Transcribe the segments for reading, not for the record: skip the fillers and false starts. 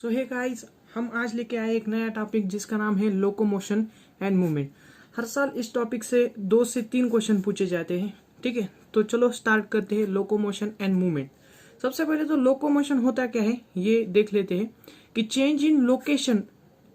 सो hey guys, हम आज लेके आए एक नया टॉपिक जिसका नाम है लोकोमोशन एंड मूवमेंट। हर साल इस टॉपिक से 2 से 3 क्वेश्चन पूछे जाते हैं। ठीक है, तो चलो स्टार्ट करते हैं लोकोमोशन एंड मूवमेंट। सबसे पहले तो लोकोमोशन होता क्या है ये देख लेते हैं कि चेंज इन लोकेशन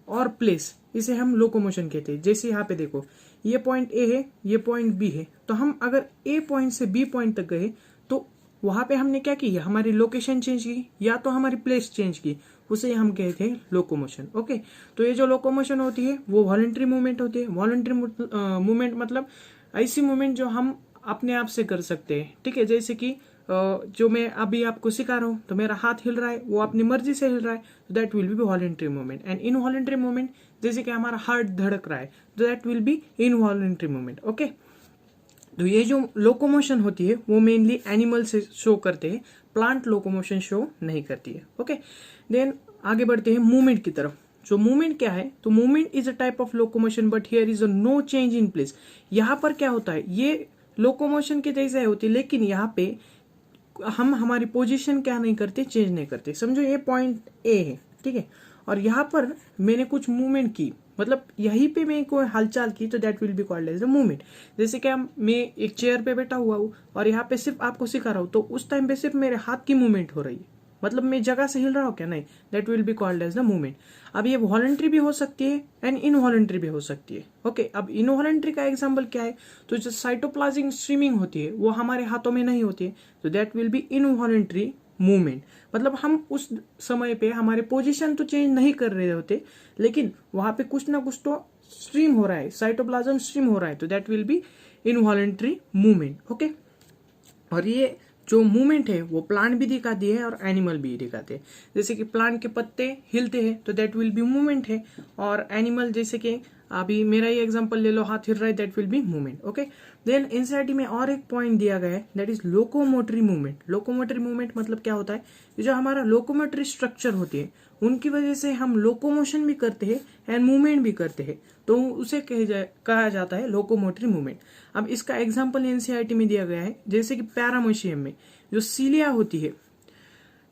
और प्लेस, इसे हम लोकोमोशन कहते हैं। जैसे यहाँ पे देखो, ये पॉइंट ए है, ये पॉइंट बी है, तो हम अगर ए पॉइंट से बी पॉइंट तक गए तो वहां पे हमने क्या किया, हमारी लोकेशन चेंज की या तो हमारी प्लेस चेंज की, उसे हम कहते हैं लोकोमोशन। ओके, तो ये जो लोकोमोशन होती है वो वॉलंटरी मूवमेंट होती है। वॉलंटरी मूवमेंट मतलब ऐसी मूवमेंट जो हम अपने आप से कर सकते हैं। ठीक है, जैसे कि जो मैं अभी आपको सिखा रहा हूँ तो मेरा हाथ हिल रहा है, वो अपनी मर्जी से हिल रहा है, तो that will B voluntary movement. And involuntary movement जैसे कि हमारा हार्ट धड़क रहा है, तो that will B involuntary movement. Okay, तो ये जो लोकोमोशन होती है वो मेनली एनिमल से शो करते हैं, प्लांट लोकोमोशन शो नहीं करती है। ओके, देन आगे बढ़ते हैं मूवमेंट की तरफ। जो मूवमेंट क्या है, तो movement is a type of locomotion but here is a no change in place. यहाँ पर क्या होता है, ये लोकोमोशन के जैसे होती है, लेकिन यहाँ पे हम हमारी पोजीशन क्या नहीं करते, चेंज नहीं करते। समझो ये पॉइंट ए है, ठीक है, और यहाँ पर मैंने कुछ मूवमेंट की, मतलब यहीं पे मैं कोई हलचल की, तो that will be called as the movement. जैसे कि मैं एक चेयर पे बैठा हुआ हूँ और यहाँ पे सिर्फ आपको सिखा रहा हूँ, तो उस टाइम पे सिर्फ मेरे हाथ की मूवमेंट हो रही है, मतलब मैं जगह से हिल रहा हूँ क्या, नहीं, that will be called as the movement. अब ये वॉलंटरी भी हो सकती है एंड इनवॉलंटरी भी हो सकती है। ओके, अब इनवॉलंटरी का एग्जांपल क्या है, तो जो साइटोप्लाज्मिक स्ट्रीमिंग होती है वो हमारे हाथों में नहीं होती है, तो that will B involuntary movement. मतलब हम उस समय पे हमारे पोजीशन तो चेंज नहीं कर रहे होते, लेकिन वहां पे कुछ ना कुछ तो स्ट्रीम हो रहा है, साइटोप्लाज्म स्ट्रीम हो रहा है, तो that will B involuntary movement. Okay, और ये जो मूवमेंट है वो प्लांट भी दिखाती है और एनिमल भी दिखाते हैं। जैसे कि प्लांट के पत्ते हिलते हैं तो दैट विल बी मूवमेंट है, और एनिमल जैसे कि अभी मेरा ये एग्जांपल ले लो, हाथ हिल रहा है, that will be movement. Okay, then NCERT में और एक पॉइंट दिया गया है, that is locomotory movement. Locomotory movement मतलब क्या होता है, जो हमारा लोकोमोटरी स्ट्रक्चर होती है उनकी वजह से हम लोकोमोशन भी करते हैं एंड मूवमेंट भी करते हैं, तो उसे कहा जाता है लोकोमोटरी मूवमेंट। अब इसका एग्जांपल एनसीईआरटी में दिया गया है, जैसे कि पैरामीशियम में जो सीलिया होती है,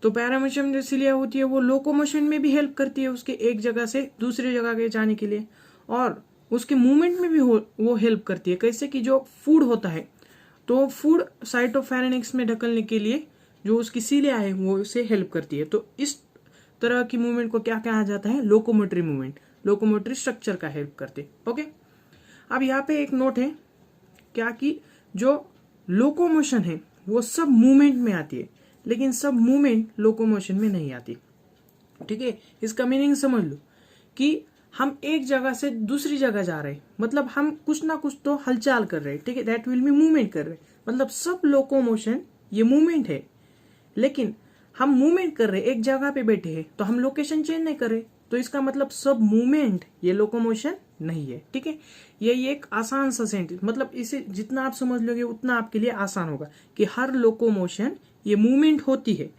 तो पैरामीशियम जो सीलिया होती है वो लोकोमोशन में भी हेल्प करती है, उसके एक जगह से दूसरी जगह के जाने के लिए, और उसके मूवमेंट में भी वो हेल्प करती है। कैसे कि जो फूड होता है, तो फूड साइटोफेरेनिक्स में ढकलने के लिए जो उसकी सीलिया है वो उसे हेल्प करती है। तो इस तरह की मूवमेंट को क्या कहा जाता है, लोकोमोटरी मूवमेंट। लोकोमोटरी स्ट्रक्चर का हेल्प करते। ओके, अब यहाँ पे एक नोट है क्या कि जो लोकोमोशन है वो सब मूवमेंट में आती है, लेकिन सब मूवमेंट लोकोमोशन में नहीं आती। ठीक है, इसका मीनिंग समझ लो कि हम एक जगह से दूसरी जगह जा रहे हैं, मतलब हम कुछ ना कुछ तो हलचल कर रहे हैं। ठीक है, दैट विल बी मूवमेंट कर रहे हैं, मतलब सब लोकोमोशन ये मूवमेंट है, लेकिन हम मूवमेंट कर रहे हैं, एक जगह पे बैठे हैं, तो हम लोकेशन चेंज नहीं कर रहे, तो इसका मतलब सब मूवमेंट ये लोकोमोशन नहीं है। ठीक है, यही एक आसान सा सेंटेंस, मतलब इसे जितना आप समझ लोगे उतना आपके लिए आसान होगा कि हर लोकोमोशन ये मूवमेंट होती है,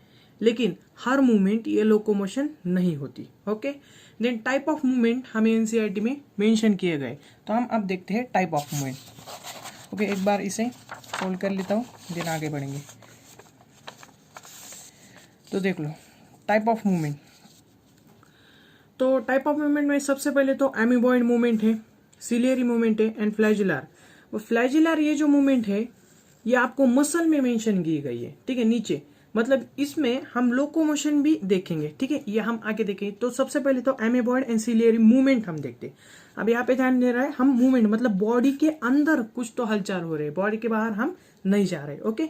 लेकिन हर मूवमेंट ये लोकोमोशन नहीं होती। Okay, then type of movement हमें एनसीईआरटी में मेंशन किए गए, तो हम अब देखते हैं टाइप ऑफ मूवमेंट। ओके, एक बार इसे सोल्व कर लेता हूँ, देन आगे बढ़ेंगे। तो देख लो टाइप ऑफ मूवमेंट। तो टाइप ऑफ मूवमेंट में सबसे पहले तो एमीबॉइड मूवमेंट है, सिलियरी मूवमेंट है एंड फ्लैजुलर। वो फ्लैजुलर ये जो मूवमेंट है ये आपको मसल में मेंशन की गई है। ठीक है, नीचे, मतलब इसमें हम लोकोमोशन भी देखेंगे। ठीक है, ये हम आगे देखेंगे। तो सबसे पहले तो एमीबॉइड एंड सिलियरी मूवमेंट हम देखते हैं। अब यहाँ पे ध्यान दे रहा है हम मूवमेंट, मतलब बॉडी के अंदर कुछ तो हलचल हो रहे हैं, बॉडी के बाहर हम नहीं जा रहे। ओके,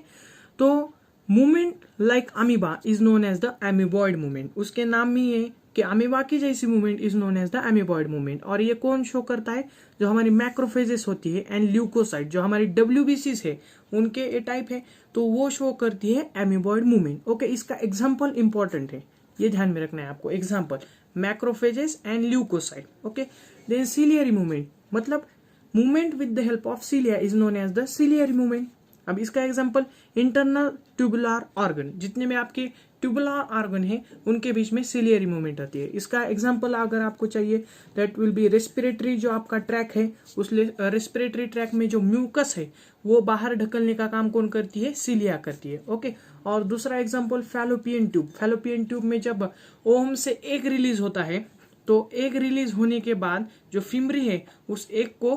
तो movement like amoeba is known as the amoeboid movement. उसके नाम में ये कि अमीबा की जैसी movement is known as the amoeboid movement. और ये कौन शो करता है, जो हमारी मैक्रोफेजेस होती है एंड ल्यूकोसाइट, जो हमारी डब्ल्यूबीसीज है उनके ए टाइप है, तो वो शो करती है एमीबॉइड मूवमेंट। ओके, इसका एग्जाम्पल इंपॉर्टेंट है, ये ध्यान में रखना है आपको। Example macrophages and leucocyte. Okay, then ciliary movement, मतलब movement with the help of cilia is known as the ciliary movement. अब इसका एग्जांपल इंटरनल ट्यूबुलर ऑर्गन, जितने में आपके ट्यूबुलर ऑर्गन है उनके बीच में सिलियरी मूवमेंट होती है। इसका एग्जांपल अगर आपको चाहिए दैट विल बी रेस्पिरेटरी, जो आपका ट्रैक है उस रेस्पिरेटरी ट्रैक में जो म्यूकस है वो बाहर ढकलने का काम कौन करती है, सिलिया करती है। ओके, और दूसरा example fallopian tube. Fallopian tube में जब ओवम से एग रिलीज होता है तो एग रिलीज होने के बाद जो फिमरी है उस एग को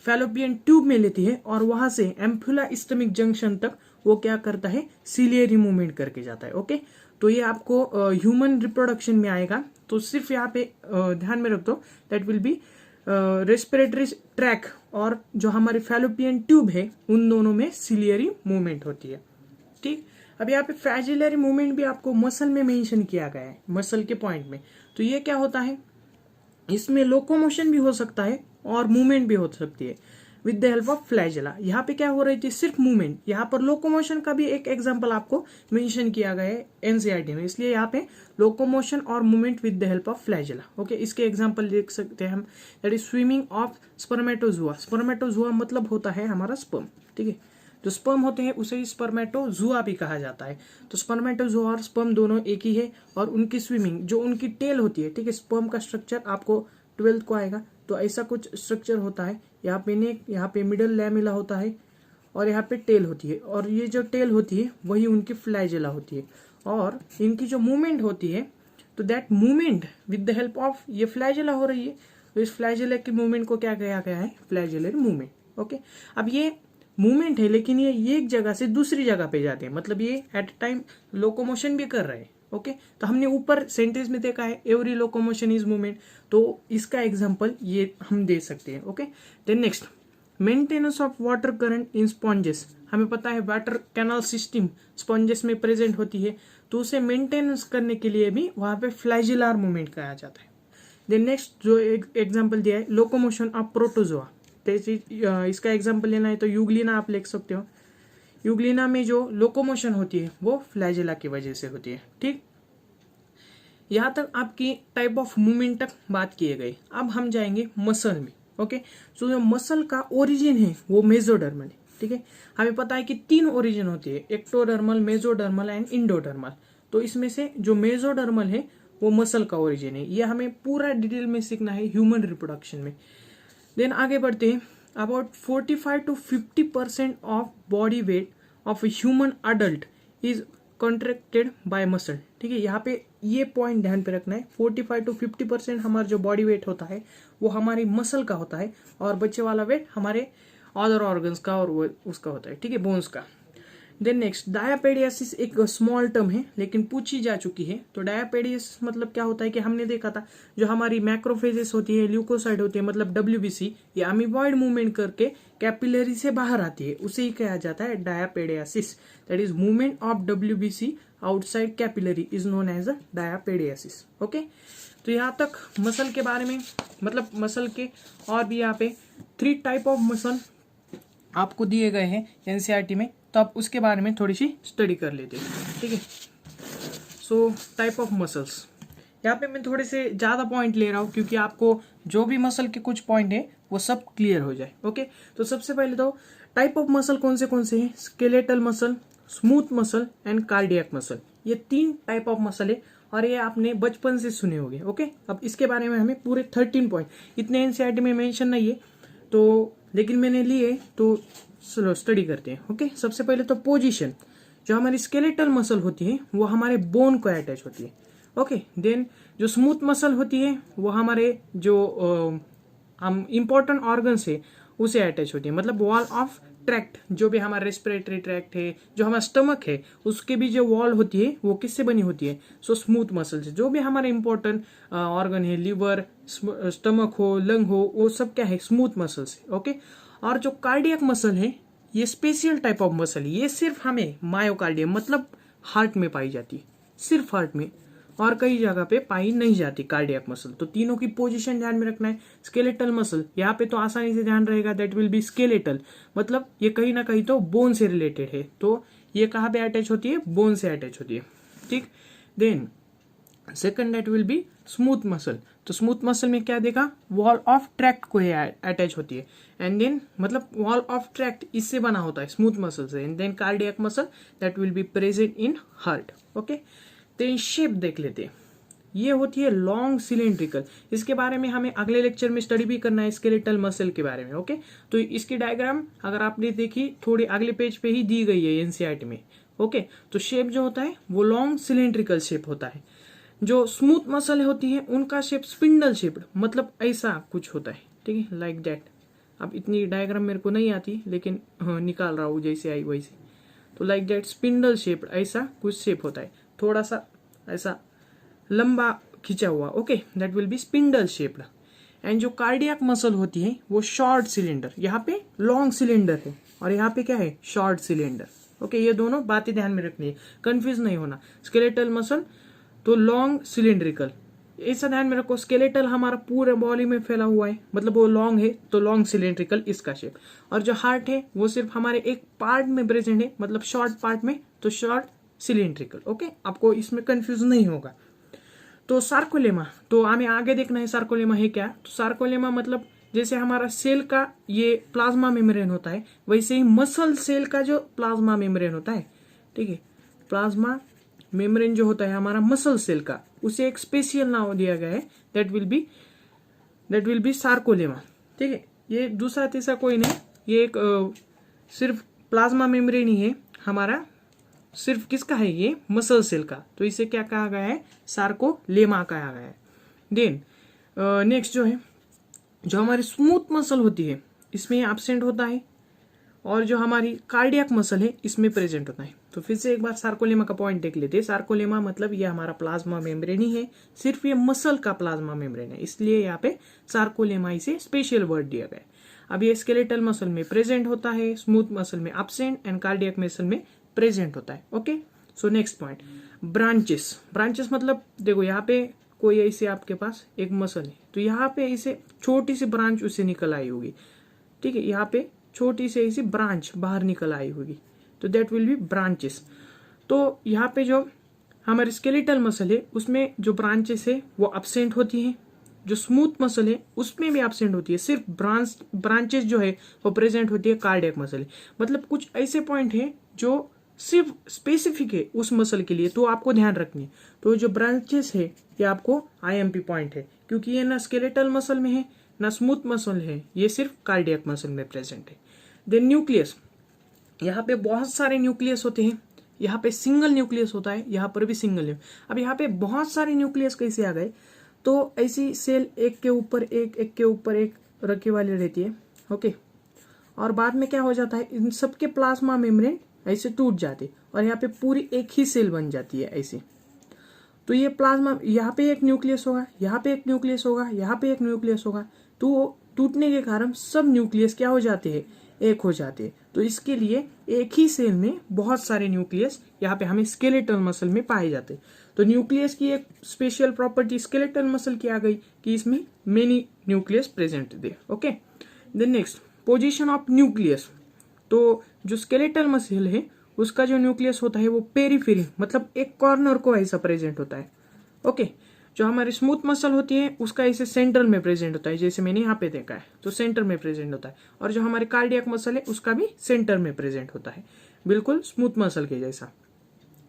फैलोपियन ट्यूब में लेती है और वहां से एम्फुला स्टमिक जंक्शन तक वो क्या करता है, सिलियरी मूवमेंट करके जाता है। ओके, तो ये आपको ह्यूमन रिप्रोडक्शन में आएगा, तो सिर्फ यहाँ पे ध्यान में रख दो that will B respiratory tract और जो हमारी फैलोपियन ट्यूब है उन दोनों में सिलियरी मूवमेंट होती है। ठीक, अब यहाँ पे फ्लैजिलरी मूवमेंट भी आपको मसल में मेंशन किया गया है, मसल के पॉइंट में। तो ये क्या होता है, इसमें लोकोमोशन भी हो सकता है और मूवमेंट भी हो सकती है with the help of flagella. यहाँ पे क्या हो रही थी, सिर्फ मूवमेंट। यहाँ पर लोकोमोशन का भी एक एग्जांपल आपको मेंशन किया गया है एनसीईआरटी में, इसलिए यहाँ पे लोकोमोशन और movement with the help of flagella. Okay, इसके एग्जांपल देख सकते हैं हम, that is swimming of spermatozoa. Spermatozoa मतलब होता है हमारा स्पर्म। ठीक है, जो स्पर्म होते हैं उसे स्पर्मेटोजुआ भी कहा जाता है। तो स्पर्मेटोजुआ और स्पर्म दोनों एक ही है और उनकी स्विमिंग, जो उनकी टेल होती है, ठीक है, स्पर्म का स्ट्रक्चर आपको 12th को आएगा, तो ऐसा कुछ स्ट्रक्चर होता है। यहाँ पे नेक, यहाँ पे मिडल लैमेला होता है और यहाँ पे टेल होती है, और ये जो टेल होती है वही उनकी फ्लैजिला होती है। और इनकी जो मूवमेंट होती है तो that movement with the help of ये फ्लैजिला हो रही है, तो इस फ्लैजिला की मूवमेंट को क्या कहा गया है, फ्लैजिलरी मूवमेंट। ओके, अब ये मूवमेंट है लेकिन ये एक जगह से दूसरी जगह पे जाते हैं, मतलब ये एट टाइम लोकोमोशन भी कर रहे हैं। ओके, तो हमने ऊपर सेंटेंस में देखा है एवरी लोकोमोशन इज मूवमेंट, तो इसका एग्जांपल ये हम दे सकते हैं। Okay, then next, maintenance of water current in sponges. हमें पता है वाटर कैनाल सिस्टम स्पॉन्जेस में प्रेजेंट होती है, तो उसे मेंटेनेंस करने के लिए भी वहां पे फ्लैजिलर मूवमेंट कहा जाता है। देन नेक्स्ट जो एग्जाम्पल दिया है लोकोमोशन ऑफ प्रोटोजोआ, इसका एग्जाम्पल लेना है तो यूग्लिना आप लिख सकते हो। यूग्लिना में जो लोकोमोशन होती है वो फ्लैजिला की वजह से होती है। ठीक, यहां तक आपकी टाइप ऑफ मूवमेंट तक बात किए गए। अब हम जाएंगे मसल में। ओके, सो जो मसल का ओरिजिन है वो मेसोडर्मल है। ठीक है, हमें पता है कि 3 ओरिजिन होती है, एक्टोडर्मल, मेसोडर्मल एंड इंडोडर्मल। तो इसमें से जो मेसोडर्मल है वो मसल का ओरिजिन है। ये हमें पूरा डिटेल में सीखना है ह्यूमन रिप्रोडक्शन में। देन आगे बढ़ते हैं, about 45 to 50% of body weight of a human adult is contracted by muscle. ठीक है, यहाँ पे ये पॉइंट ध्यान पे रखना है, 45 to 50% हमारा जो बॉडी वेट होता है वो हमारी मसल का होता है और बच्चे वाला वेट हमारे अदर ऑर्गन्स का और वो उसका होता है। ठीक है, बोन्स का। देन नेक्स्ट, डायापेडियासिस एक स्मॉल टर्म है लेकिन पूछी जा चुकी है। तो डायापेडियासिस मतलब क्या होता है कि हमने देखा था जो हमारी मैक्रोफेजेस होती है, ल्यूकोसाइड होती है, मतलब WBC, ये अमीबॉइड मूवमेंट करके कैपिलरी से बाहर आती है, उसे ही कहा जाता है diapedesis. That is movement of WBC outside capillary is known as a diapedesis. Okay, तो यहाँ तक मसल के बारे में, मतलब मसल के और भी यहाँ पे 3 टाइप ऑफ मसल आपको दिए गए हैं एनसीईआरटी में, तो आप उसके बारे में थोड़ी सी स्टडी कर लेते हैं। ठीक है, सो टाइप ऑफ मसल्स, यहाँ पे मैं थोड़े से ज़्यादा पॉइंट ले रहा हूँ क्योंकि आपको जो भी मसल के कुछ पॉइंट है वो सब क्लियर हो जाए। ओके, तो सबसे पहले तो टाइप ऑफ मसल कौन से हैं, skeletal muscle, smooth muscle and cardiac muscle. ये 3 टाइप ऑफ मसल है और ये आपने बचपन से सुने होंगे। ओके, अब इसके बारे में हमें पूरे 13 पॉइंट, इतने एनसीईआरटी में मेंशन नहीं है तो, लेकिन मैंने लिए तो चलो स्टडी करते हैं। ओके, सबसे पहले तो पोजीशन, जो हमारी स्केलेटल मसल होती है वो हमारे बोन को अटैच होती है। ओके, देन जो स्मूथ मसल होती है वो हमारे जो हम इंपॉर्टेंट ऑर्गन्स है उसे अटैच होती है, मतलब वॉल ऑफ ट्रैक्ट, जो भी हमारा रेस्पिरेटरी ट्रैक्ट है, जो हमारा स्टमक है उसके भी जो वॉल होती है वो किससे बनी होती है, सो स्मूथ मसल से। जो भी हमारे इंपॉर्टेंट ऑर्गन है, लिवर, स्टमक हो, लंग हो, वो सब क्या है, स्मूथ मसल से। ओके, और जो कार्डियक मसल है ये स्पेशल टाइप ऑफ मसल है, ये सिर्फ हमें मायोकार्डियम मतलब हार्ट में पाई जाती है, सिर्फ हार्ट में, और कई जगह पे पाई नहीं जाती कार्डियक मसल। तो तीनों की पोजीशन ध्यान में रखना है। स्केलेटल मसल यहाँ पे तो आसानी से ध्यान रहेगा, दैट विल बी स्केलेटल, मतलब ये कहीं ना कहीं तो बोन से रिलेटेड है, तो ये कहाँ पे अटैच होती है, बोन से अटैच होती है। ठीक, then second that will be smooth muscle. तो स्मूथ मसल में क्या देखा, वॉल ऑफ ट्रैक्ट को अटैच होती है, एंड देन मतलब वॉल ऑफ ट्रैक्ट इससे बना होता है स्मूथ मसल से, and then cardiac muscle that will be present in heart. Okay, तो शेप देख लेते हैं। ये होती है लॉन्ग सिलेंड्रिकल। इसके बारे में हमें अगले लेक्चर में स्टडी भी करना है, स्केलेटल मसल के बारे में। ओके, तो इसकी डायग्राम अगर आपने देखी थोड़ी अगले पेज पे ही दी गई है एनसीईआरटी में। ओके, तो शेप जो होता है वो लॉन्ग सिलेंड्रिकल शेप होता है। जो स्मूथ मसल होती है उनका शेप स्पिंडल शेप्ड, मतलब ऐसा कुछ होता है। ठीक है, लाइक दैट। अब इतनी डायग्राम मेरे को नहीं आती, लेकिन निकाल रहा हूँ जैसे आई वैसे। तो लाइक दैट स्पिंडल शेप्ड, ऐसा कुछ शेप होता है, थोड़ा सा ऐसा लंबा खिंचा हुआ। Okay, that will B spindle shaped. And जो कार्डियक मसल होती है वो शॉर्ट सिलेंडर, यहाँ पे लॉन्ग सिलेंडर है और यहाँ पे क्या है, शॉर्ट सिलेंडर। ओके, ये दोनों बातें ध्यान में रखनी है, कंफ्यूज नहीं होना। स्केलेटल मसल तो लॉन्ग सिलेंड्रिकल, ऐसा ध्यान में रखो। स्केलेटल हमारा पूरे बॉडी में फैला हुआ है, मतलब वो लॉन्ग है तो लॉन्ग सिलेंड्रिकल इसका शेप। और जो हार्ट है वो सिर्फ हमारे एक पार्ट में प्रेजेंट है, मतलब शॉर्ट पार्ट में, तो शॉर्ट सिलेंड्रिकल। ओके, आपको इसमें कंफ्यूज नहीं होगा। तो सार्कोलेमा, तो हमें आगे देखना है सार्कोलेमा है क्या। तो सार्कोलेमा मतलब जैसे हमारा सेल का ये प्लाज्मा मेम्ब्रेन होता है, वैसे ही मसल सेल का जो प्लाज्मा मेम्ब्रेन होता है। ठीक है, प्लाज्मा मेम्ब्रेन जो होता है हमारा मसल सेल का, उसे एक स्पेशल नाम दिया गया है, दैट विल बी सार्कोलेमा। ठीक है, ये दूसरा तीसरा कोई नहीं, ये एक सिर्फ प्लाज्मा मेम्ब्रेन ही है हमारा, सिर्फ किसका है, ये मसल सेल का। तो इसे क्या कहा गया है, सार्कोलेमा कहा गया है। देन नेक्स्ट जो है, जो हमारी स्मूथ मसल होती है इसमें एब्सेंट होता है, और जो हमारी कार्डियक मसल है इसमें प्रेजेंट होता है। तो फिर से एक बार सार्कोलेमा का पॉइंट देख लेते हैं। सार्कोलेमा मतलब ये हमारा प्लाज्मा मेम्ब्रेन ही है, सिर्फ ये मसल का प्लाज्मा मेम्ब्रेन है, इसलिए यहाँ पे सार्कोलेमा इसे स्पेशल वर्ड दिया गया है। अब ये स्केलेटल मसल में प्रेजेंट होता है, स्मूथ मसल में एब्सेंट, एंड कार्डियक मसल में प्रेजेंट होता है। Okay, so next point, branches. Branches मतलब देखो यहाँ पे कोई ऐसे आपके पास एक मसल है, तो यहाँ पे इसे छोटी सी ब्रांच उससे निकल आई होगी। ठीक है, यहाँ पे छोटी सी ऐसी ब्रांच बाहर निकल आई होगी, तो दैट विल बी ब्रांचेस। तो यहाँ पे जो हमारे स्केलेटल मसल है उसमें जो ब्रांचेस है वो एब्सेंट होती है, जो स्मूथ मसल है उसमें भी एब्सेंट होती है, सिर्फ ब्रांचेस जो है वो प्रेजेंट होती है कार्डियक मसल है। मतलब कुछ ऐसे पॉइंट है जो सिर्फ स्पेसिफिक है उस मसल के लिए, तो आपको ध्यान रखनी है। तो जो ब्रांचेस है ये आपको आईएमपी पॉइंट है, क्योंकि ये ना स्केलेटल मसल में है ना स्मूथ मसल है, ये सिर्फ कार्डियक मसल में प्रेजेंट है। देन न्यूक्लियस, यहाँ पे बहुत सारे न्यूक्लियस होते हैं, यहाँ पे सिंगल न्यूक्लियस होता है, यहाँ पर भी सिंगल है। अब यहाँ पे बहुत सारे न्यूक्लियस कैसे आ गए, तो ऐसी सेल एक के ऊपर एक, एक के ऊपर एक रखे वाली रहती है। ओके, और बाद में क्या हो जाता है, इन सबके प्लाज्मा मेम्ब्रेन ऐसे टूट जाते और यहाँ पे पूरी एक ही सेल बन जाती है ऐसे। तो ये प्लाज्मा, यहाँ पे एक न्यूक्लियस होगा, यहाँ पे एक न्यूक्लियस होगा, यहाँ पे एक न्यूक्लियस होगा, तो टूटने के कारण सब न्यूक्लियस क्या हो जाते हैं, एक हो जाते हैं। तो इसके लिए एक ही सेल में बहुत सारे न्यूक्लियस यहाँ पे हमें स्केलेटल मसल में पाए जाते हैं। तो न्यूक्लियस की एक स्पेशल प्रॉपर्टी स्केलेटल मसल की आ गई कि इसमें मेनी न्यूक्लियस प्रेजेंट थे। Okay, then next, position of nucleus. तो जो स्केलेटल मसल है उसका जो न्यूक्लियस होता है वो पेरीफेरी, मतलब एक कॉर्नर को ऐसा प्रेजेंट होता है। ओके, जो हमारी स्मूथ मसल होती है उसका ऐसे सेंटर में प्रेजेंट होता है, जैसे मैंने यहाँ पे देखा है, तो सेंटर में प्रेजेंट होता है। और जो हमारी कार्डियक मसल है उसका भी सेंटर में प्रेजेंट होता है, बिल्कुल स्मूथ मसल के जैसा।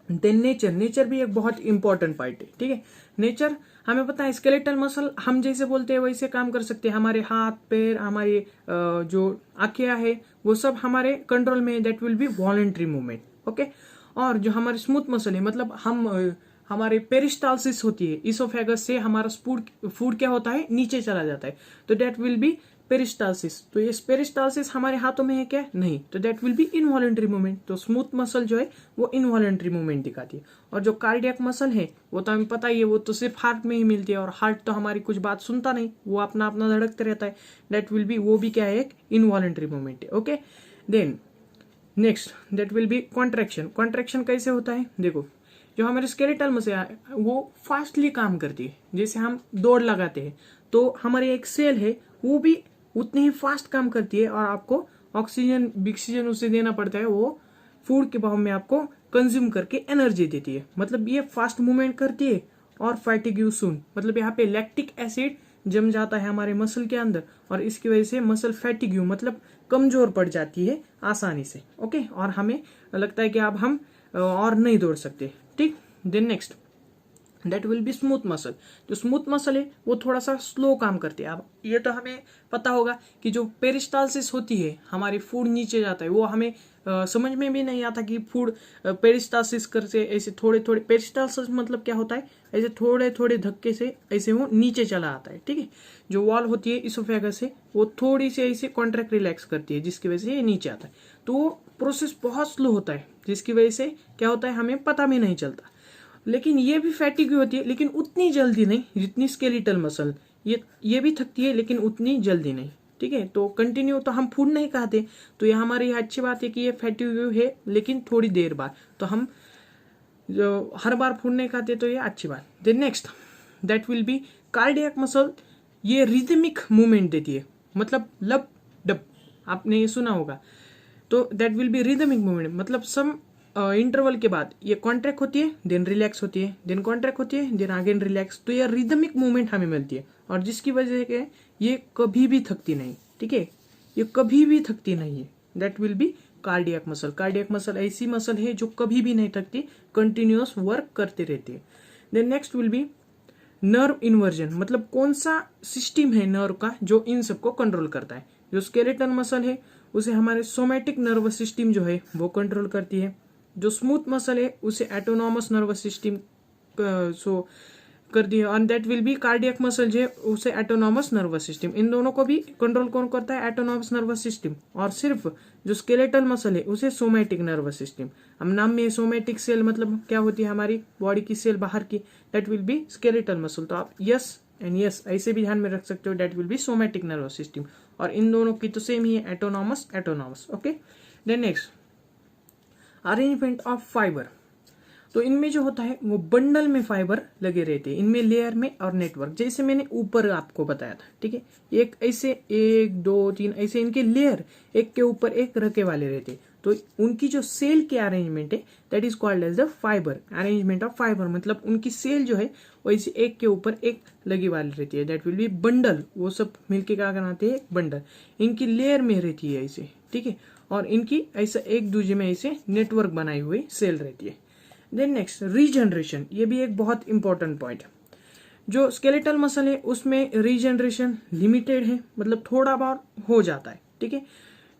देन नेचर, नेचर भी एक बहुत इंपॉर्टेंट पार्ट है। ठीक है, नेचर हमें पता है स्केलेटल मसल हम जैसे बोलते हैं वैसे काम कर सकते हैं, हमारे हाथ पैर हमारी जो आंखें है वो सब हमारे कंट्रोल में, that will B voluntary movement. Okay, और जो हमारे स्मूथ मसल है मतलब हमारे पेरिस्टालसिस होती है, इसोफेगस से हमारा फूड क्या होता है, नीचे चला जाता है, तो दैट विल बी पेरिस्टालसिस। तो ये पेरिस्टालसिस हमारे हाथों में है क्या, नहीं, तो that will B involuntary movement. तो स्मूथ मसल जो है वो इनवॉलंटरी मूवमेंट दिखाती है। और जो कार्डियक मसल है वो तो हमें पता ही है, वो तो सिर्फ हार्ट में ही मिलती है, और हार्ट तो हमारी कुछ बात सुनता नहीं, वो अपना अपना धड़कते रहता है, दैट विल बी, वो भी क्या है, एक इनवॉलंटरी मूवमेंट है। Okay, then next that will be contraction. Contraction कैसे होता है, देखो जो हमारे स्केलेटल मसल है वो फास्टली काम करती है, जैसे हम दौड़ लगाते हैं तो हमारी एक सेल है वो भी उतनी ही फास्ट काम करती है, और आपको ऑक्सीजन उसे देना पड़ता है, वो फूड के भाव में आपको कंज्यूम करके एनर्जी देती है। मतलब ये फास्ट मूवमेंट करती है। और फैटिग्यू सून, मतलब यहाँ पे लैक्टिक एसिड जम जाता है हमारे मसल के अंदर, और इसकी वजह से मसल फैटिग्यू मतलब कमजोर पड़ जाती है आसानी से। ओके, और हमें लगता है कि अब हम और नहीं दौड़ सकते। ठीक, then next, that will be smooth muscle. जो स्मूथ मसल है वो थोड़ा सा स्लो काम करती है। अब ये तो हमें पता होगा कि जो पेरिस्टालसिस होती है, हमारी फूड नीचे जाता है, वो हमें समझ में भी नहीं आता कि फूड पेरिस्टालसिस करके ऐसे थोड़े थोड़े, पेरिस्टालसिस मतलब क्या होता है, ऐसे थोड़े थोड़े धक्के से ऐसे वो नीचे चला आता है, ठीक है। जो वॉल होती है इसोफेगस से, वो थोड़ी सी ऐसे कॉन्ट्रैक्ट रिलैक्स करती है, जिसकी वजह से ये नीचे आता है। तो वो प्रोसेस बहुत स्लो होता है, जिसकी वजह से क्या होता है हमें पता भी नहीं चलता। लेकिन ये भी फैटिग होती है, लेकिन उतनी जल्दी नहीं जितनी स्केलेटल मसल। ये भी थकती है लेकिन उतनी जल्दी नहीं, ठीक है। तो कंटिन्यू तो हम फूड नहीं खाते, तो ये हमारी अच्छी बात है कि ये फैटिग है, लेकिन थोड़ी देर बाद। तो हम जो हर बार फूड नहीं खाते, तो ये अच्छी बात। Then next that will be cardiac muscle. ये रिदमिक मूवमेंट देती है, मतलब लब डब, आपने ये सुना होगा। तो that will B rhythmic movement, मतलब सम इंटरवल के बाद ये कॉन्ट्रैक्ट होती है, देन रिलैक्स होती है, देन कॉन्ट्रैक्ट होती है, देन अगेन रिलैक्स। तो ये रिदमिक मूवमेंट हमें मिलती है, और जिसकी वजह से ये कभी भी थकती नहीं, ठीक है। ये कभी भी थकती नहीं है। That will be cardiac muscle. Cardiac muscle ऐसी मसल है जो कभी भी नहीं थकती, कंटिन्यूअस वर्क करते रहती है। Then next will be nerve innervation, मतलब कौन सा सिस्टम है नर्व का जो इन सबको कंट्रोल करता है। जो स्केलेटल मसल है उसे हमारे सोमैटिक नर्वस सिस्टम जो है वो कंट्रोल करती है। जो स्मूथ मसल है उसे एटोनॉमस नर्वस सिस्टम सो करती है, और that will be cardiac muscle जो है उसे एटोनॉमस नर्वस सिस्टम। इन दोनों को भी कंट्रोल कौन करता है, एटोनॉमस नर्वस सिस्टम। और सिर्फ जो स्केलेटल मसल है उसे सोमैटिक नर्वस सिस्टम। हम नाम में सोमैटिक सेल मतलब क्या होती है, हमारी बॉडी की सेल बाहर की, that will B skeletal muscle. तो आप यस एंड यस ऐसे भी ध्यान में रख सकते हो, that will be somatic nervous system. और इन दोनों की तो सेम ही है, autonomous autonomous, okay. Then next arrangement of fibre. तो इनमें जो होता है वो बंडल में फाइबर लगे रहते हैं, इनमें लेयर में और नेटवर्क, जैसे मैंने ऊपर आपको बताया था, ठीक है। एक ऐसे 1 2 3 ऐसे इनके लेयर एक के ऊपर एक रखे वाले रहते हैं। तो उनकी जो सेल की अरेंजमेंट है that is called as the fibre, arrangement of fibre. मतलब उनकी सेल जो है वो ऐसे एक के ऊपर एक लगी वाली रहती है, दैट विल बी बंडल। वो सब मिलके क्या बनाते हैं, बंडल। इनकी लेयर में रहती है ऐसे, ठीक है। और इनकी ऐसा एक दूसरे में ऐसे नेटवर्क बनाई हुई सेल रहती है। देन नेक्स्ट रीजनरेशन, ये भी एक बहुत इंपॉर्टेंट पॉइंट है। जो स्केलेटल मसल है उसमें रीजनरेशन लिमिटेड है, मतलब थोड़ा बहुत हो जाता है, ठीक है।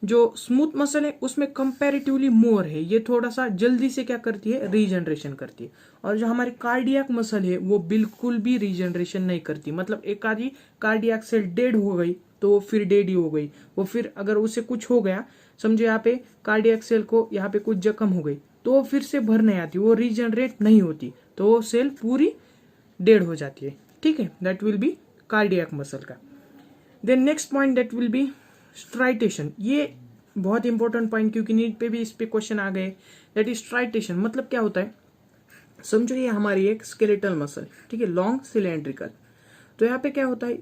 जो स्मूथ मसल है उसमें कंपैरेटिवली मोर है, ये थोड़ा सा जल्दी से क्या करती है, रीजनरेशन करती है। और जो हमारी कार्डियक मसल है वो बिल्कुल भी रीजनरेशन नहीं करती, मतलब एक आधी कार्डियक सेल डेड हो गई तो फिर डेड ही हो गई, वो फिर अगर उसे कुछ हो गया, समझो यहाँ पे कार्डियक सेल को यहाँ पे कुछ जख्म हो गई, तो वो फिर से भर नहीं आती, वो रीजनरेट नहीं होती, तो वो सेल पूरी डेड हो जाती है, ठीक है। That will be cardiac muscle का। Then next point that will be striation. ये बहुत इंपॉर्टेंट पॉइंट, क्योंकि नीट पे भी इस पे क्वेश्चन आ गए। दैट इज स्ट्राइटेशन, मतलब क्या होता है, समझो ये हमारी एक स्केलेटल मसल, ठीक है, लॉन्ग सिलेंड्रिकल। तो यहाँ पे क्या होता है,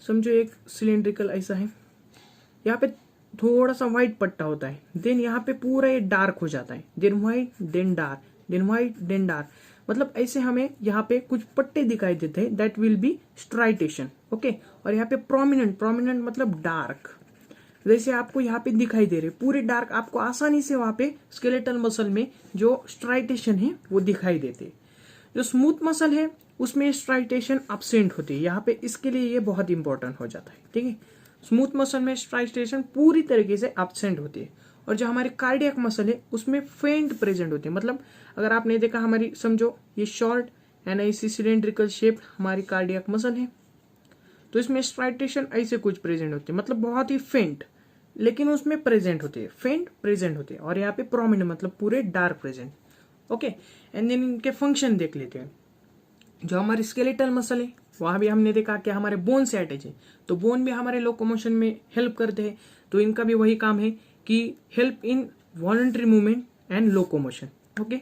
समझो एक सिलेंड्रिकल ऐसा है, यहाँ पे थोड़ा सा व्हाइट पट्टा होता है, देन यहाँ पे पूरा ये डार्क हो जाता है, then white then dark, then white then dark, मतलब ऐसे हमें यहाँ पे कुछ पट्टे दिखाई देते हैं, दैट विल बी स्ट्राइटेशन, ओके। और यहाँ पे प्रोमिनेंट, प्रोमिनेंट मतलब डार्क, जैसे आपको यहाँ पे दिखाई दे रहे पूरे डार्क, आपको आसानी से वहां पे स्केलेटल मसल में जो स्ट्राइटेशन है वो दिखाई देते। जो स्मूथ मसल है उसमें स्ट्राइटेशन एब्सेंट होती है, यहाँ पे इसके लिए ये बहुत इंपॉर्टेंट हो जाता है, ठीक है। स्मूथ मसल में स्ट्राइटेशन पूरी तरीके से एब्सेंट होती है। और जो हमारी कार्डियक मसल है उसमें फेंट प्रेजेंट होती है, मतलब अगर आपने देखा हमारी, समझो ये शॉर्ट एंड ऐसी सिलेंड्रिकल शेप हमारी कार्डियक मसल है, तो इसमें स्ट्राइटेशन ऐसे कुछ प्रेजेंट होती है, मतलब बहुत ही फेंट, लेकिन उसमें प्रेजेंट होती है, फेंट प्रेजेंट होती है। और यहाँ पे प्रोमिनेंट मतलब पूरे dark present, okay. And then इनके फंक्शन देख लेते हैं। जो हमारी स्केलेटल मसल है वहां भी हमने देखा कि हमारे बोन से अटैच है, तो बोन भी हमारे लोकोमोशन में हेल्प करते हैं, तो इनका भी वही काम है कि help in voluntary movement and locomotion, okay.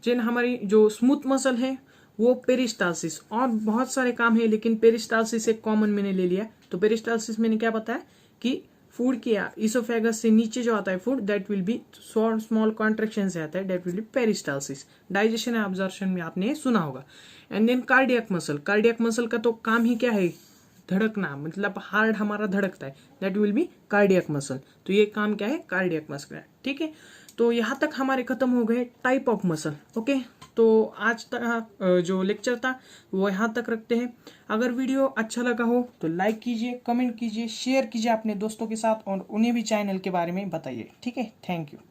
जिन हमारी जो स्मूथ मसल है वो पेरिस्टालसिस, और बहुत सारे काम है, लेकिन पेरिस्टालसिस एक कॉमन मैंने ले लिया। तो पेरिस्टालसिस मैंने क्या बताया कि फूड किया इसोफेगस से नीचे जो आता है food, that will be small contraction से आता है, that will be peristalsis. Digestion and absorption में आपने सुना होगा। And then cardiac muscle, cardiac muscle का तो काम ही क्या है, धड़कना, मतलब हार्ट हमारा धड़कता है, that will be cardiac muscle. तो ये काम क्या है, कार्डियक मसल है, ठीक है। तो यहाँ तक हमारे खत्म हो गए टाइप ऑफ मसल, ओके। तो आज तक जो लेक्चर था वो यहाँ तक रखते हैं। अगर वीडियो अच्छा लगा हो तो लाइक कीजिए, कमेंट कीजिए, शेयर कीजिए अपने दोस्तों के साथ और उन्हें भी चैनल के बारे में बताइए। ठीक है, थैंक यू।